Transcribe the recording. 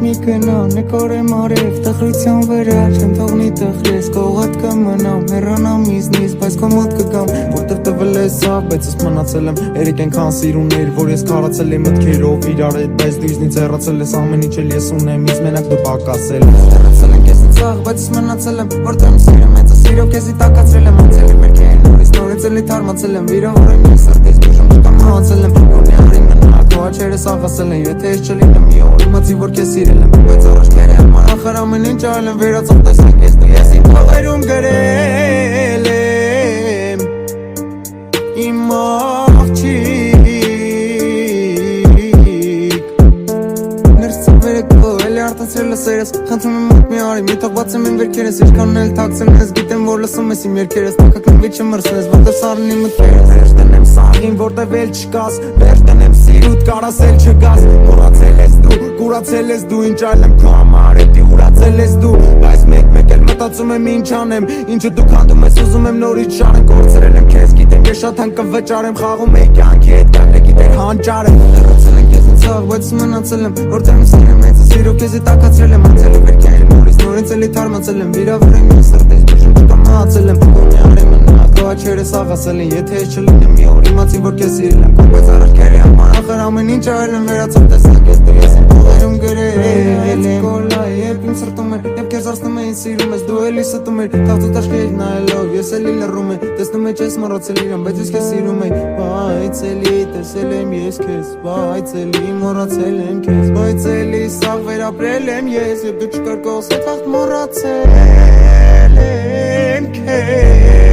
մի գնամ, նկարեմ արև, տխրության վրա չեմ թողնի տխրես, կողատ կմնամ, հեռանամ իզնից, բայց քո մոտ կգամ, որտև տվել ես ավ, բայց ես մնացել եմ, երեք ենքան սիրուներ, որ ես քարացել եմ մտքերով իրար հետ, բայց դու իզնից հեռացել ես, ամեն ինչ էլ ես ունեմ, ինձ մենակ դու պակասել ես, հեռացել եմ քեզնից աղ, բայց ես մնացել եմ, որտեղ եմ սիրում ես, սիրո քեզի տակացրել եմ, անցել եմ երկեն նորից, նորից էլի թարմացել եմ, վիրավորեմ ես սրտից, բուժում չկամ մահացել եմ, գոնյարի մնա, քո աչքերս աղասել են, եթե ես չլինեմ մի օր, իմացի որ քեզ սիրել եմ, բայց առաջ կերեմ, ախր ամեն ինչ արել եմ, վերացավ տեսակ ես դու ես իմ փողերում գրել եմ, իմ աղջիկ, ներս ծավերը քո, էլի արտացրել ես երես, խնդրում եմ մոտ մի արի, մի թող բացեմ իմ վերքերս, ինչքանն էլ թաքցեմ ես, գիտեմ որ լսում ես իմ երկերս, տակակնվի չմրսնես, որտև սարնի մտքերս, վերջ տնեմ սաղին, որտև էլ չկաս, վերջ տնեմ սիրուտ, կարաս էլ չգաս, մորացել ես դու, կուրացել ես դու, ինչ այլ եմ քո համար, էդի ուրացել ես դու, բայց մեկ էլ մտածում եմ ինչ անեմ, ինչը դու քանդում ես, ուզում եմ նորից շարեմ, կորցրել եմ քեզ, գիտեմ ես շատ հանկվճար եմ, խաղում եի կյանքի հետ, կյանքը գիտեր հանճար եմ, հեռացել եմ քեզնից աղ, բայց մնացել եմ, որտեղ եմ սիրում ես, սիրո քեզի տակացրել եմ, անցել եմ վերքերել նորից էլի թարմացել եմ, վիրավորեմ ես սրտից, բուժում չկամ մահացել եմ, գոնյարի մնա, քո աչքերս աղասել են, եթե ես չլինեմ մի օր, իմացի որ քեզ սիրել եմ, բայց առաջ կերի համար, ախր ամեն ինչ արել եմ, վերացավ տեսակ ես դու ես իմ փողերում գրել եմ, կոլա, երբ իմ սրտում էր, երբ քեզ ասնում էին սիրում ես, դու էլի ստում էր, թավծու տաշկի հետ նայելով, ես էլի լռում եմ, տեսնում ես չես մոռացել իրան, բայց ես քեզ սիրում եմ, բայց էլի տեսել եմ ես քեզ, բայց էլի մոռացել եմ քեզ, բայց էլի սաղ վերապրել եմ ես, երբ դու չկար կողս հետ վաղ մոռացել եմ քեզ